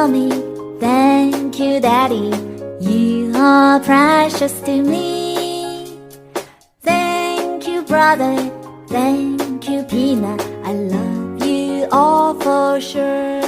mommy, thank you, daddy. You are precious to me. Thank you, brother, thank you, Peanut. I love you all for sure.